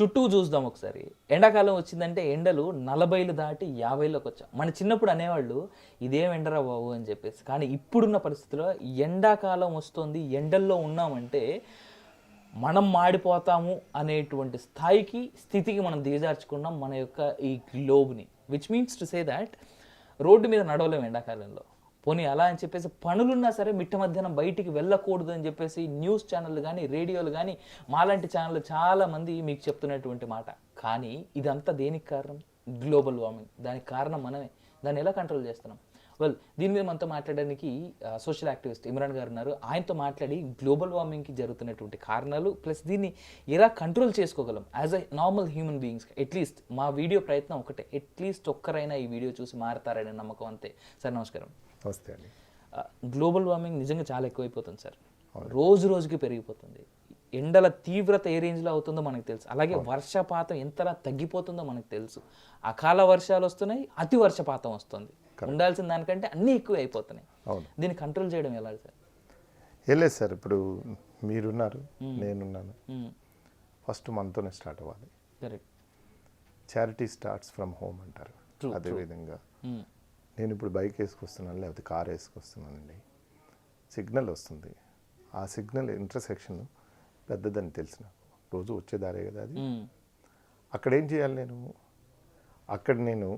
చుట్టూ చూద్దాం ఒకసారి. ఎండాకాలం వచ్చిందంటే ఎండలు 40లు దాటి 50లోకి వచ్చాం. మన చిన్నప్పుడు అనేవాళ్ళు ఇదేం ఎండరా బాబు అని చెప్పేసి. కానీ ఇప్పుడున్న పరిస్థితిలో ఎండాకాలం వస్తుంది, ఎండల్లో ఉన్నామంటే మనం మాడిపోతాము అనేటువంటి స్థితికి మనం దిగజార్చుకున్నాం మన యొక్క ఈ గ్లోబ్ని. Which means to say that road మీద నడవలేము ఎండాకాలంలో. పోనీ అలా అని చెప్పేసి పనులున్నా సరే మిట్ట మధ్యాహ్నం బయటికి వెళ్ళకూడదు అని చెప్పేసి న్యూస్ ఛానళ్ళు కానీ రేడియోలు కానీ మాలాంటి ఛానళ్ళు చాలామంది మీకు చెప్తున్నటువంటి మాట. కానీ ఇదంతా దేనికి కారణం? Global warming. దానికి కారణం మనమే. దాన్ని ఎలా కంట్రోల్ చేస్తున్నాం? వెల్, దీని మీద మనతో మాట్లాడడానికి సోషల్ యాక్టివిస్ట్ ఇమ్రాన్ గారు ఉన్నారు. ఆయనతో మాట్లాడి గ్లోబల్ వార్మింగ్కి జరుగుతున్నటువంటి కారణాలు ప్లస్ దీన్ని ఎలా కంట్రోల్ చేసుకోగలం as a normal human beings. At least మా వీడియో ప్రయత్నం ఒకటే, అట్లీస్ట్ ఒక్కరైనా ఈ వీడియో చూసి మారతారనే నమ్మకం అంతే. సార్ నమస్కారం. నమస్తే అండి. గ్లోబల్ వార్మింగ్ నిజంగా చాలా ఎక్కువైపోతుంది సార్. రోజు రోజుకి పెరిగిపోతుంది. ఎండల తీవ్రత ఏ రేంజ్లో అవుతుందో మనకు తెలుసు. అలాగే వర్షపాతం ఎంతలా తగ్గిపోతుందో మనకు తెలుసు. అకాల వర్షాలు వస్తున్నాయి, అతి వర్షపాతం వస్తుంది. ఉండాల్సిన దానికంటే అన్నీ ఎక్కువ అయిపోతున్నాయి. దీన్ని కంట్రోల్ చేయడం ఎలా సార్? ఏం లేదు సార్, ఇప్పుడు మీరున్నారు, నేనున్నాను. ఫస్ట్ మనతోనే స్టార్ట్ అవ్వాలి. Correct. Charity starts from home అంటారు. అదేవిధంగా నేను ఇప్పుడు బైక్ వేసుకొస్తున్నాను, లేకపోతే కార్ వేసుకొస్తున్నానండి. సిగ్నల్ వస్తుంది. ఆ సిగ్నల్ ఇంటర్సెక్షన్ పెద్దదని తెలుసు నాకు. రోజు వచ్చేదారే కదా అది. అక్కడ ఏం చేయాలి అక్కడ నేను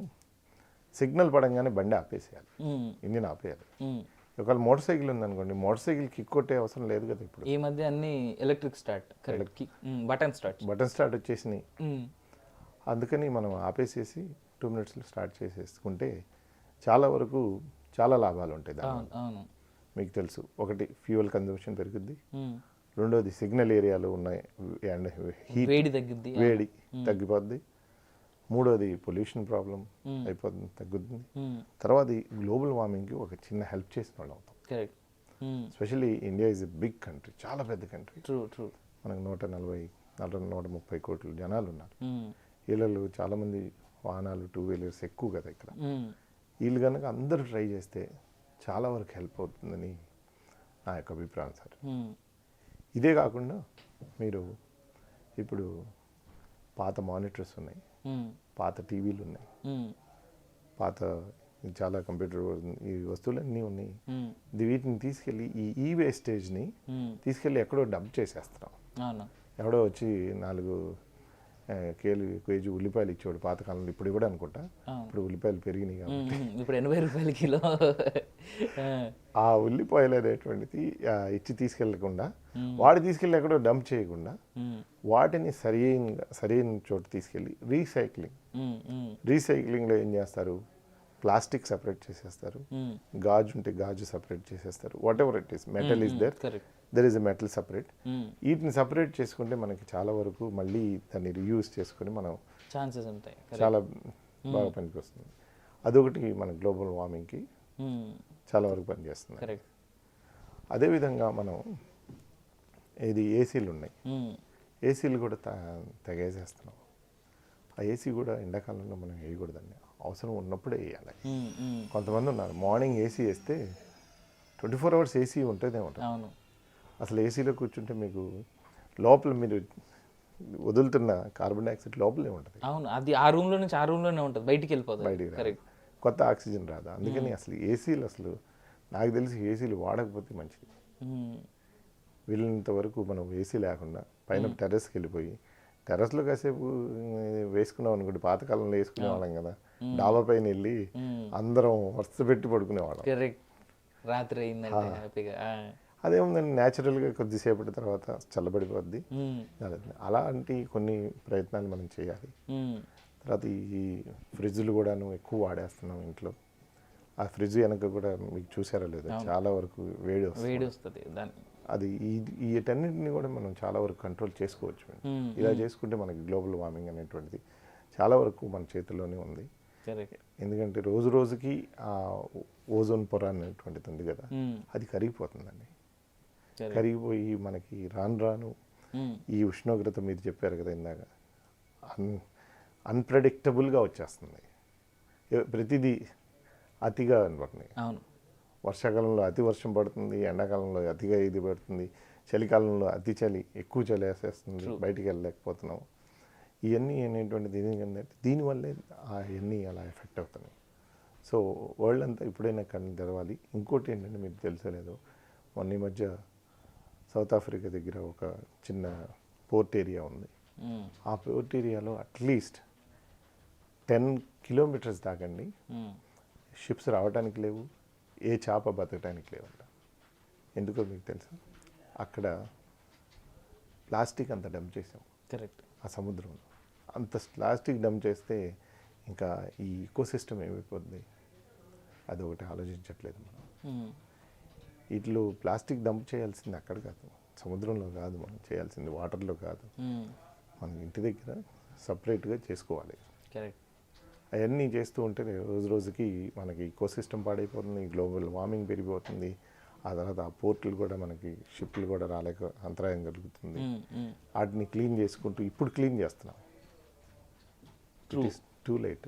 సిగ్నల్ పడంగానే బండి ఆపేసేయాలి, ఇంజిన్ ఆపేయాలి. ఒకవేళ మోటార్ సైకిల్ ఉందనుకోండి, మోటార్ సైకిల్ కిక్ కొట్టే అవసరం లేదు కదా ఇప్పుడు. ఈ మధ్య అన్ని ఎలక్ట్రిక్ స్టార్ట్, బటన్ స్టార్ట్ వచ్చేసినాయి. అందుకని మనం ఆపేసేసి 2 minutesలో స్టార్ట్ చేసేసుకుంటే చాలా వరకు చాలా లాభాలు ఉంటాయి దాని. మీకు తెలుసు, ఒకటి ఫ్యూయల్ కన్జంప్షన్ పెరుగుద్ది, రెండోది సిగ్నల్ ఏరియాలో ఉన్నాయి అండ్ హీట్ వేడి తగ్గిపోద్ది, మూడోది పొల్యూషన్ ప్రాబ్లం అయిపోతుంది, తగ్గుతుంది. తర్వాత గ్లోబల్ వార్మింగ్కి ఒక చిన్న హెల్ప్ చేసిన వాళ్ళు అవుతాం. Especially India is a big country, చాలా పెద్ద కంట్రీ. మనకు 140-130 కోట్ల జనాలు ఉన్నారు. వీళ్ళలో చాలామంది వాహనాలు, 2 wheelers ఎక్కువ కదా ఇక్కడ. వీళ్ళు కనుక అందరూ ట్రై చేస్తే చాలా వరకు హెల్ప్ అవుతుందని నా యొక్క అభిప్రాయం సార్. ఇదే కాకుండా మీరు ఇప్పుడు పాత మానిటర్స్ ఉన్నాయి, పాత టీవీలు ఉన్నాయి, పాత చాలా కంప్యూటర్ ఈ వస్తువులన్నీ ఉన్నాయి. వీటిని తీసుకెళ్ళి ఈ వేస్టేజ్ని తీసుకెళ్ళి ఎక్కడో డంప్ చేసేస్తున్నాం. ఎవడో వచ్చి 4 కేజీ ఉల్లిపాయలు ఇచ్చేవాడు పాతకాలంలో. ఇప్పుడు ఇవ్వడం అనుకుంటా, ఇప్పుడు ఉల్లిపాయలు పెరిగినాయి కాబట్టి ఇప్పుడు 80 రూపాయల కిలో. ఆ ఉల్లిపాయలు అనేటువంటిది ఇచ్చి తీసుకెళ్లకుండా, వాడు తీసుకెళ్ళి ఎక్కడో డంప్ చేయకుండా వాటిని సరైన చోటు తీసుకెళ్ళి రీసైక్లింగ్లో ఏం చేస్తారు, ప్లాస్టిక్ సపరేట్ చేసేస్తారు, గాజు ఉంటే గాజు సపరేట్ చేసేస్తారు. What ever it is, metal is there is a metal separate. వీటిని సపరేట్ చేసుకుంటే మనకి చాలా వరకు మళ్ళీ దాన్ని రీయూజ్ చేసుకుని మనం ఛాన్సెస్ ఉంటాయి, చాలా బాగా పనికి వస్తుంది. అదొకటి మన గ్లోబల్ వార్మింగ్కి చాలా వరకు పనిచేస్తుంది. అదేవిధంగా మనం ఏసీలు ఉన్నాయి, ఏసీలు కూడా తెగేసేస్తున్నాం. ఆ ఏసీ కూడా ఎండాకాలంలో మనం వేయకూడదండి, అవసరం ఉన్నప్పుడే వేయాలి. కొంతమంది ఉన్నారు మార్నింగ్ ఏసీ వేస్తే 24 hours ఏసీ ఉంటుందే ఉంటుంది. అసలు ఏసీలో కూర్చుంటే మీకు లోపల మీరు వదులుతున్న కార్బన్ డైఆక్సైడ్ లోపలే ఉంటుంది. అవును, అది ఆ రూమ్లో నుంచి ఆ రూమ్లోనే ఉంటుంది, బయటికి వెళ్ళిపోతుంది, కొత్త ఆక్సిజన్ రాదు. అందుకని అసలు ఏసీలు నాకు తెలిసి ఏసీలు వాడకపోతే మంచిది. వీళ్ళంత వరకు మనం ఏసీ లేకుండా పైన టెర్రస్కి వెళ్ళిపోయి, టెర్రస్లో కాసేపు వేసుకున్నాం అనుకోండి, పాతకాలంలో వేసుకునే వాళ్ళం కదా, డాబా పైన వెళ్ళి అందరం వరుస పెట్టి పడుకునేవాళ్ళం. రాత్రి అయిందంటే హ్యాపీగా. అదేముందండి, న్యాచురల్గా కొద్దిసేపటి తర్వాత చల్లబడిపోద్ది. అలాంటి కొన్ని ప్రయత్నాలు మనం చేయాలి. తర్వాత ఈ ఫ్రిడ్జ్లు కూడాను ఎక్కువ వాడేస్తున్నాం ఇంట్లో. ఆ ఫ్రిడ్జ్ వెనక కూడా మీకు చూసారా లేదా, చాలా వరకు వేడి వస్తుంది. అది వీటన్నిటిని కూడా మనం చాలా వరకు కంట్రోల్ చేసుకోవచ్చు. ఇలా చేసుకుంటే మనకి గ్లోబల్ వార్మింగ్ అనేటువంటిది చాలా వరకు మన చేతిలోనే ఉంది. ఎందుకంటే రోజు రోజుకి ఆ ఓజోన్ పొర అనేటువంటిది ఉంది కదా, అది కరిగిపోతుందండి. కరిగిపోయి మనకి రాను ఈ ఉష్ణోగ్రత మీరు చెప్పారు కదా ఇందాక, అన్ప్రెడిక్టబుల్గా వచ్చేస్తుంది. ప్రతిదీ అతిగా పడుతుంది. వర్షాకాలంలో అతి వర్షం పడుతుంది, ఎండాకాలంలో అతిగా ఇది పడుతుంది, చలికాలంలో అతి చలి, ఎక్కువ చలి వేసేస్తుంది, బయటికి వెళ్ళలేకపోతున్నాం. ఇవన్నీ అనేటువంటిది ఏంటంటే దీనివల్లే అవన్నీ అలా ఎఫెక్ట్ అవుతున్నాయి. సో వరల్డ్ అంతా ఇప్పుడైనా కళ్ళు తెరవాలి. ఇంకోటి ఏంటంటే మీకు తెలుసలేదు, మొన్న ఈ మధ్య సౌత్ ఆఫ్రికా దగ్గర ఒక చిన్న పోర్ట్ ఏరియా ఉంది. ఆ పోర్ట్ ఏరియాలో అట్లీస్ట్ 10 కిలోమీటర్స్ దాకండి షిప్స్ రావడానికి లేవు, ఏ చేప బతకడానికి లేవంట. ఎందుకో మీకు తెలుసా? అక్కడ ప్లాస్టిక్ అంత డంప్ చేసాం. కరెక్ట్. ఆ సముద్రంలో అంత ప్లాస్టిక్ డంప్ చేస్తే ఇంకా ఈ ఈకోసిస్టమ్ ఏమైపోతుంది, అది ఒకటి ఆలోచించట్లేదు మనం. ఇట్లు ప్లాస్టిక్ డంప్ చేయాల్సింది అక్కడ కాదు, సముద్రంలో కాదు, మనం చేయాల్సింది వాటర్లో కాదు, మన ఇంటి దగ్గర సపరేట్గా చేసుకోవాలి. కరెక్ట్. అవన్నీ చేస్తూ ఉంటే రోజు రోజుకి మనకి ఈకోసిస్టమ్ పాడైపోతుంది, గ్లోబల్ వార్మింగ్ పెరిగిపోతుంది. ఆ తర్వాత ఆ పోర్టులు కూడా మనకి షిప్లు కూడా రాలేక అంతరాయం కలుగుతుంది. వాటిని క్లీన్ చేసుకుంటూ ఇప్పుడు క్లీన్ చేస్తున్నాం. Too late.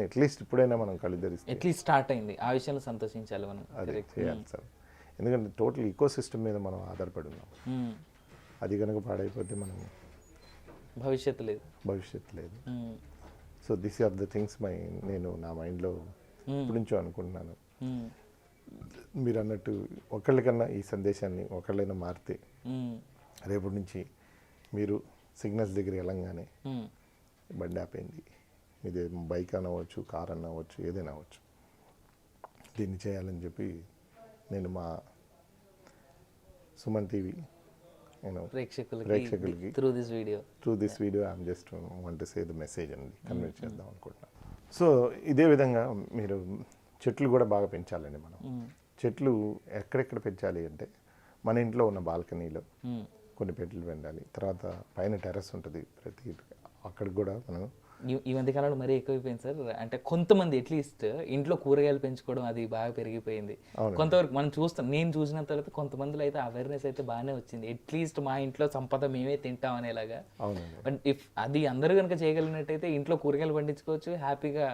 అట్లీస్ట్ ఇప్పుడైనా మనం కళ్ళు ధరిస్తే అట్లీస్ట్ స్టార్ట్ అయింది. ఆ విషయంలో సంతోషించాలి మనం. అదే చేయాలి సార్. ఎందుకంటే టోటల్ ఈకోసిస్టమ్ మీద మనం ఆధారపడి ఉన్నాం. అది కనుక పాడైపోతే మనం భవిష్యత్తు లేదు. So this are the things నేను నా మైండ్లో ఇప్పటి నుంచో అనుకుంటున్నాను. మీరు అన్నట్టు ఒకళ్ళకన్నా ఈ సందేశాన్ని ఒకళ్ళైనా మారితే రేపటి నుంచి మీరు సిగ్నల్స్ దగ్గర వెళ్ళంగానే బండి ఆపేయండి, ఇది బైక్ అనవచ్చు, కార్ అన్నవచ్చు, ఏదైనా అవ్వచ్చు, దీన్ని చేయాలని చెప్పి నేను మా సుమన్ టీవీ ప్రేక్షకులకి through this video I'm just want to say the message అండి కన్వే చేద్దాం అనుకుంటున్నాను. సో ఇదే విధంగా మీరు చెట్లు కూడా బాగా పెంచాలండి. మనం చెట్లు ఎక్కడెక్కడ పెంచాలి అంటే మన ఇంట్లో ఉన్న బాల్కనీలో కొన్ని చెట్లు పెంచాలి. తర్వాత పైన టెర్రస్ ఉంటుంది ప్రతి, అక్కడికి కూడా మనం ఈ మధ్యకాలంలో మరీ ఎక్కువైపోయింది సార్. అంటే కొంతమంది అట్లీస్ట్ ఇంట్లో కూరగాయలు పెంచుకోవడం అది బాగా పెరిగిపోయింది. కొంతవరకు మనం చూస్తాం, నేను చూసిన తర్వాత కొంతమందిలో అయితే అవేర్నెస్ అయితే బాగానే వచ్చింది. అట్లీస్ట్ మా ఇంట్లో సంపద మేమే తింటాం అనేలాగా. బట్ ఇఫ్ అది అందరూ కనుక చేయగలిగినట్టయితే ఇంట్లో కూరగాయలు పండించుకోవచ్చు, హ్యాపీగా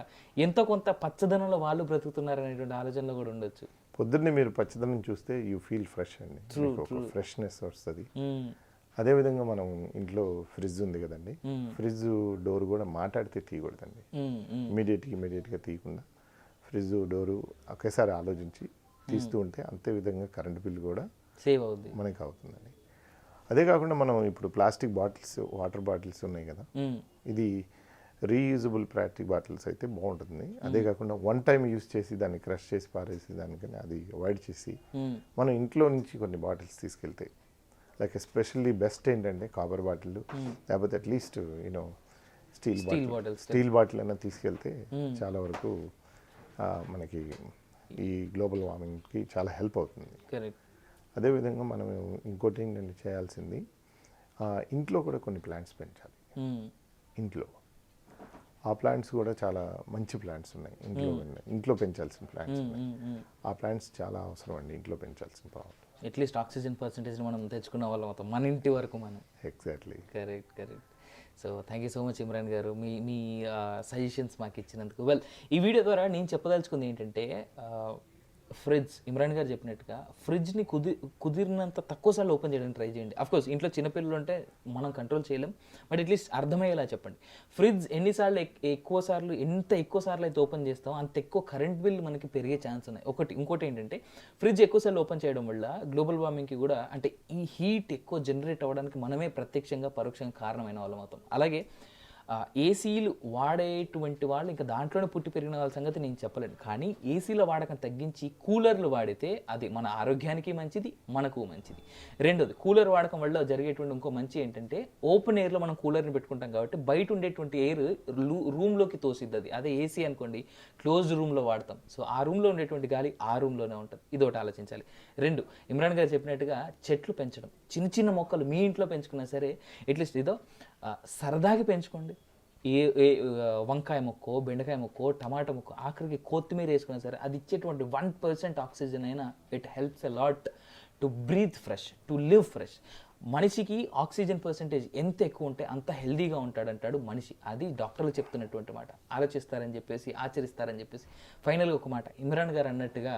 ఎంతో కొంత పచ్చదనంలో వాళ్ళు బ్రతుకుతున్నారు అనేటువంటి ఆలోచనలో కూడా ఉండొచ్చు. పొద్దున్నే మీరు పచ్చదనం చూస్తే యూ ఫీల్ ఫ్రెష్ అండి, ఫ్రెష్నెస్ వస్తుంది. అదేవిధంగా మనం ఇంట్లో ఫ్రిడ్జ్ ఉంది కదండి, ఫ్రిడ్జ్ డోర్ కూడా మాట్లాడితే తీయకూడదండి. ఇమీడియట్గా తీయకుండా ఫ్రిడ్జ్ డోరు ఒకేసారి ఆలోచించి తీస్తూ ఉంటే అంతే విధంగా కరెంట్ బిల్ కూడా సేవ్ అవుతుంది, మనకి అవుతుందండి. అదే కాకుండా మనం ఇప్పుడు ప్లాస్టిక్ బాటిల్స్, వాటర్ బాటిల్స్ ఉన్నాయి కదా, ఇది రీయూజబుల్ ప్లాస్టిక్ బాటిల్స్ అయితే బాగుంటుంది. అదే కాకుండా వన్ టైం యూజ్ చేసి దాన్ని క్రష్ చేసి పారేసి దానికని అది అవాయిడ్ చేసి మనం ఇంట్లో నుంచి కొన్ని బాటిల్స్ తీసుకెళ్తే, లైక్ ఎస్పెషల్లీ బెస్ట్ ఏంటంటే కాపర్ బాటిల్, లేకపోతే అట్లీస్ట్ యూనో స్టీల్ బాటిల్ అయినా తీసుకెళ్తే చాలా వరకు మనకి ఈ గ్లోబల్ వార్మింగ్కి చాలా హెల్ప్ అవుతుంది. అదేవిధంగా మనం ఇంకోటి ఏంటంటే చేయాల్సింది, ఇంట్లో కూడా కొన్ని ప్లాంట్స్ పెంచాలి. ఇంట్లో ఆ ప్లాంట్స్ కూడా చాలా మంచి ప్లాంట్స్ ఉన్నాయి, ఇంట్లో పెంచాల్సిన ప్లాంట్స్ ఉన్నాయి. ఆ ప్లాంట్స్ చాలా అవసరం అండి, ఇంట్లో పెంచాల్సిన ప్రాబ్లం. అట్లీస్ట్ ఆక్సిజన్ పర్సెంటేజ్ మనం తెచ్చుకున్న వాళ్ళం అవుతాం మన ఇంటి వరకు మనం. Exactly. Correct. So thank you so much Imran గారు, మీ సజెషన్స్ మాకు ఇచ్చినందుకు. వెల్, ఈ వీడియో ద్వారా నేను చెప్పదలుచుకుంది ఏంటంటే, ఫ్రిడ్జ్, ఇమ్రాన్ గారు చెప్పినట్టుగా ఫ్రిడ్జ్ని కుదిరినంత తక్కువ సార్లు ఓపెన్ చేయడానికి ట్రై చేయండి. అఫ్కోర్స్ ఇంట్లో చిన్నపిల్లలు ఉంటే మనం కంట్రోల్ చేయలేం, బట్ అట్లీస్ట్ అర్థమయ్యేలా చెప్పండి. ఫ్రిడ్జ్ ఎన్నిసార్లు ఎంత ఎక్కువ సార్లు అయితే ఓపెన్ చేస్తామో అంత ఎక్కువ కరెంట్ బిల్ మనకి పెరిగే ఛాన్స్ ఉన్నాయి. ఇంకోటి ఏంటంటే, ఫ్రిడ్జ్ ఎక్కువసార్లు ఓపెన్ చేయడం వల్ల గ్లోబల్ వార్మింగ్కి కూడా, అంటే ఈ హీట్ ఎక్కువ జనరేట్ అవ్వడానికి మనమే ప్రత్యక్షంగా పరోక్షంగా కారణమైన వాళ్ళం అవుతాం. అలాగే ఏసీలు వాడేటువంటి వాళ్ళు ఇంకా దాంట్లోనే పుట్టి పెరిగిన వాళ్ళ సంగతి నేను చెప్పలేను, కానీ ఏసీల వాడకం తగ్గించి కూలర్లు వాడితే అది మన ఆరోగ్యానికి మంచిది, మనకు మంచిది. రెండోది, కూలర్ వాడకం వల్ల జరిగేటువంటి ఇంకో మంచి ఏంటంటే, ఓపెన్ ఎయిర్లో మనం కూలర్ని పెట్టుకుంటాం కాబట్టి బయట ఉండేటువంటి ఎయిర్ రూమ్లోకి తోసిద్ది. అదే ఏసీ అనుకోండి, క్లోజ్డ్ రూమ్లో వాడతాం, సో ఆ రూమ్లో ఉండేటువంటి గాలి ఆ రూమ్లోనే ఉంటుంది. ఇది ఒకటి ఆలోచించాలి. రెండు, ఇమ్రాన్ గారు చెప్పినట్టుగా చెట్లు పెంచడం, చిన్న మొక్కలు మీ ఇంట్లో పెంచుకున్నా సరే అట్లీస్ట్ ఏదో సరదాగా పెంచుకోండి. ఏ వంకాయ మొక్కో, బెండకాయ మొక్కో, టమాటా మొక్కో, ఆఖరికి కొత్తిమీర వేసుకున్నా సరే అది ఇచ్చేటువంటి 1% ఆక్సిజన్ అయినా it helps a lot to breathe fresh, to live fresh. మనిషికి ఆక్సిజన్ పర్సెంటేజ్ ఎంత ఎక్కువ ఉంటే అంత హెల్దీగా ఉంటాడంటాడు మనిషి. అది డాక్టర్లు చెప్తున్నటువంటి మాట. ఆలోచిస్తారని చెప్పేసి, ఆచరిస్తారని చెప్పేసి. ఫైనల్గా ఒక మాట, ఇమ్రాన్ గారు అన్నట్టుగా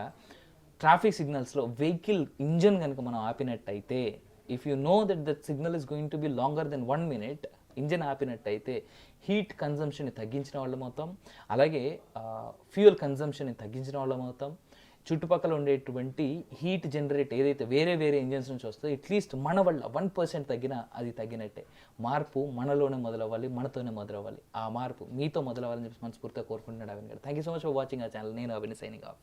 ట్రాఫిక్ సిగ్నల్స్లో వెహికల్ ఇంజన్ కనుక మనం ఆపినట్టయితే, if you know that the signal is going to be longer than 1 minute, engine ఆపినట్టయితే హీట్ కన్జంప్షన్ని తగ్గించిన వాళ్ళం అవుతాం, అలాగే ఫ్యూయల్ కన్జంప్షన్ని తగ్గించిన వాళ్ళం అవుతాం. చుట్టుపక్కల ఉండేటువంటి హీట్ జనరేట్ ఏదైతే వేరే వేరే ఇంజన్స్ నుంచి వస్తుందో అట్లీస్ట్ మన వల్ల 1% తగ్గినా అది తగ్గినట్టే. మార్పు మనలోనే మొదలవ్వాలి, మనతోనే మొదలవ్వాలి. ఆ మార్పు మీతో మొదలవ్వాలని చెప్పి మనస్ఫూర్తిగా కోరుకుంటున్నాడు అవిన్ గారు. Thank you so much for watching ఆ ఛానల్. నేను అవిన్ సైనింగ్ ఆఫ్.